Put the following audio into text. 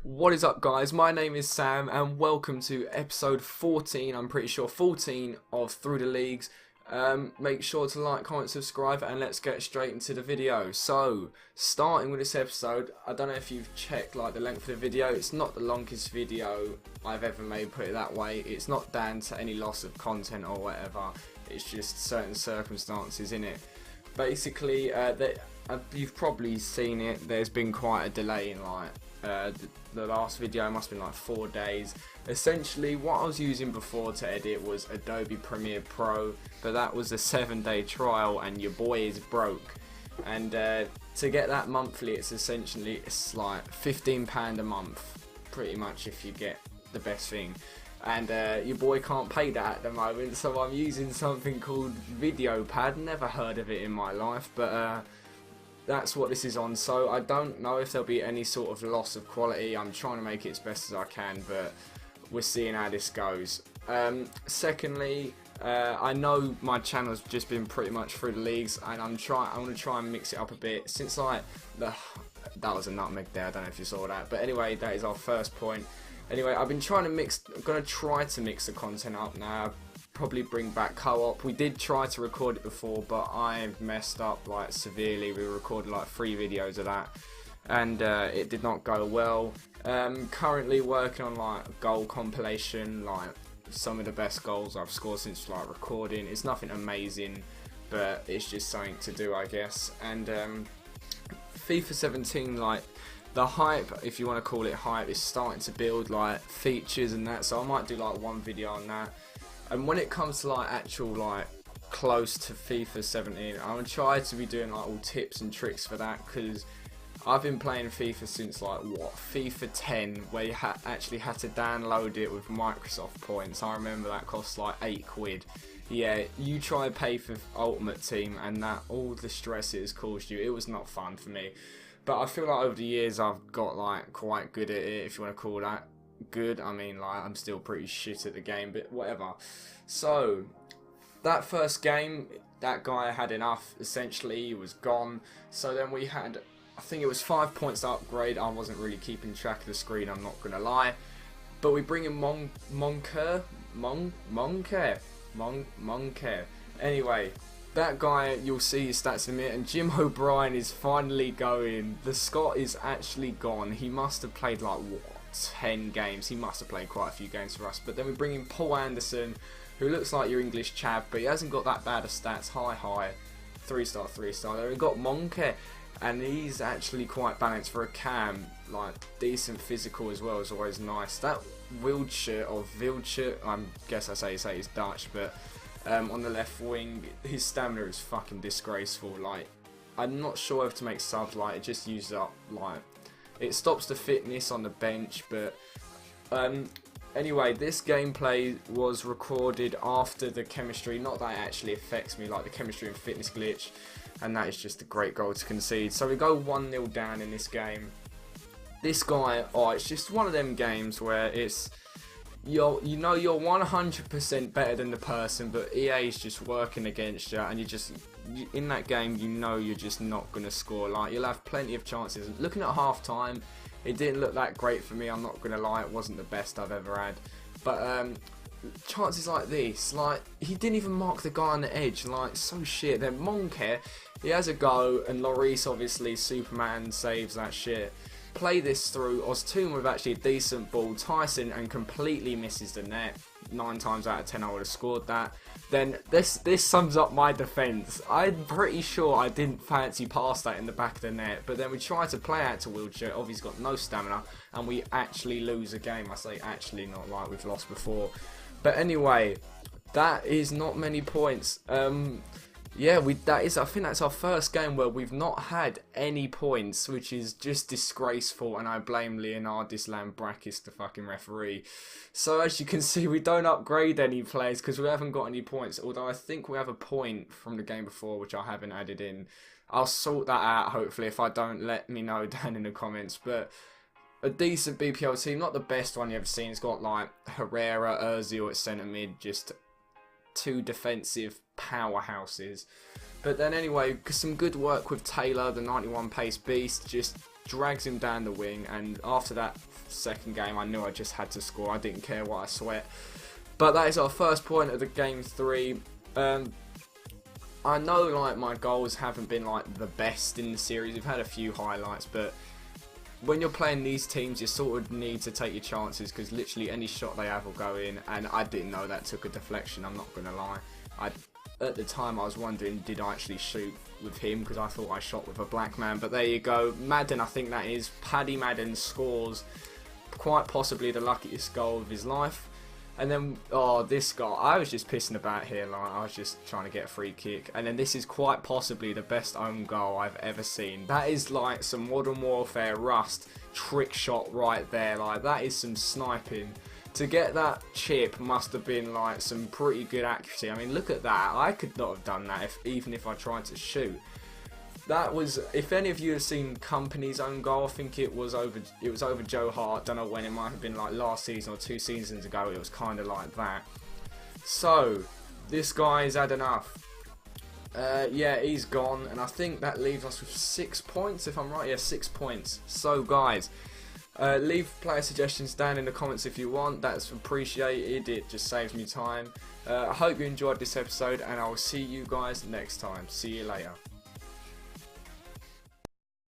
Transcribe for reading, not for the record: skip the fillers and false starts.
What is up, guys? My name is Sam and welcome to episode 14, I'm pretty sure 14 of Through the Leagues. Make sure to like, comment, subscribe, and let's get straight into the video. So, starting with this episode, I don't know if you've checked like the length of the video. It's not the longest video I've ever made, put it that way. It's not down to any loss of content or whatever. It's just certain circumstances in it. Basically, you've probably seen it. There's been quite a delay in like the last video. Must have been like 4 days. Essentially, what I was using before to edit was Adobe Premiere Pro, but that was a 7-day trial, and your boy is broke. And to get that monthly, it's like £15 a month, pretty much, if you get the best thing. And your boy can't pay that at the moment, so I'm using something called VideoPad. Never heard of it in my life, but that's what this is on. So I don't know if there'll be any sort of loss of quality. I'm trying to make it as best as I can, but we're seeing how this goes. Secondly, I know my channel's just been pretty much Through the Leagues, and I want to try and mix it up a bit. Since like that was a nutmeg there. I don't know if you saw that, but anyway, that is our first point. Anyway, I'm gonna try to mix the content up now. Probably bring back co-op. We did try to record it before, but I messed up like severely. We recorded like 3 videos of that, and it did not go well. Currently working on like a goal compilation, like some of the best goals I've scored since like recording. It's nothing amazing, but it's just something to do, I guess. And FIFA 17, like the hype, if you want to call it hype, is starting to build like features and that. So I might do like one video on that. And when it comes to like actual like close to FIFA 17, I'm gonna try to be doing like all tips and tricks for that, because I've been playing FIFA since like FIFA 10, where you actually had to download it with Microsoft points. I remember that cost like £8. Yeah, you try to pay for Ultimate Team, and that all the stress it has caused you, it was not fun for me. But I feel like over the years I've got like quite good at it, if you want to call that good. I mean, like, I'm still pretty shit at the game, but whatever. So that first game, that guy had enough. Essentially, he was gone. So then we had, I think it was 5 points to upgrade. I wasn't really keeping track of the screen, I'm not gonna lie. But we bring in Monker. Anyway, that guy, you'll see his stats in a minute, and Jim O'Brien is finally going. The Scot is actually gone. He must have played like, what, 10 games. He must have played quite a few games for us. But then we bring in Paul Anderson, who looks like your English chav, but he hasn't got that bad of stats. High, 3-star, 3-star. Then we got Monke, and he's actually quite balanced for a cam. Like, decent physical as well is always nice. That Wildschut, I guess I say he's Dutch, but on the left wing, his stamina is fucking disgraceful. Like, I'm not sure if to make subs, like, it just uses up, like, it stops the fitness on the bench. But anyway, this gameplay was recorded after the chemistry. Not that it actually affects me, like the chemistry and fitness glitch, and that is just a great goal to concede. So we go 1-0 down in this game. This guy, it's just one of them games where it's you're 100% better than the person, but EA is just working against you, and in that game, you're just not going to score. Like, you'll have plenty of chances. Looking at half time, it didn't look that great for me, I'm not going to lie. It wasn't the best I've ever had. But chances like this, like, he didn't even mark the guy on the edge. Like, so shit. Then Monke, he has a go, and Lloris, obviously, Superman, saves that shit. Play this through. Oztun with actually a decent ball. Tyson, and completely misses the net. 9 times out of 10 I would have scored that. Then this sums up my defence. I'm pretty sure I didn't fancy pass that in the back of the net, but then we try to play out to Wildschut. Obviously got no stamina, and we actually lose a game. I say actually, not like we've lost before. But anyway, that is not many points. Yeah, I think that's our first game where we've not had any points, which is just disgraceful, and I blame Leonardis Lambrakis, the fucking referee. So as you can see, we don't upgrade any players because we haven't got any points, although I think we have a point from the game before, which I haven't added in. I'll sort that out, hopefully. If I don't, let me know down in the comments. But a decent BPL team, not the best one you've ever seen. It's got like Herrera, Ozil at centre mid, just 2 defensive powerhouses. But then anyway, some good work with Taylor, the 91 pace beast, just drags him down the wing, and after that second game I knew I just had to score. I didn't care what I sweat. But that is our first point of the game 3. I know like my goals haven't been like the best in the series. We've had a few highlights, but when you're playing these teams you sort of need to take your chances, because literally any shot they have will go in, and I didn't know that took a deflection, I'm not going to lie. At the time I was wondering, did I actually shoot with him, because I thought I shot with a black man. But there you go, Madden, I think that is, Paddy Madden scores quite possibly the luckiest goal of his life. And then, oh, this goal, I was just pissing about here, like I was just trying to get a free kick. And then this is quite possibly the best own goal I've ever seen. That is like some Modern Warfare Rust trick shot right there. Like, that is some sniping. To get that chip must have been like some pretty good accuracy. I mean, look at that. I could not have done that even if I tried to shoot. That was, if any of you have seen Company's own goal, I think it was over Joe Hart. Don't know when, it might have been like last season or 2 seasons ago. It was kind of like that. So this guy's had enough. Yeah, he's gone, and I think that leaves us with 6 points, if I'm right. Yeah, 6 points. So guys, leave player suggestions down in the comments if you want. That's appreciated. It just saves me time. I hope you enjoyed this episode, and I will see you guys next time. See you later.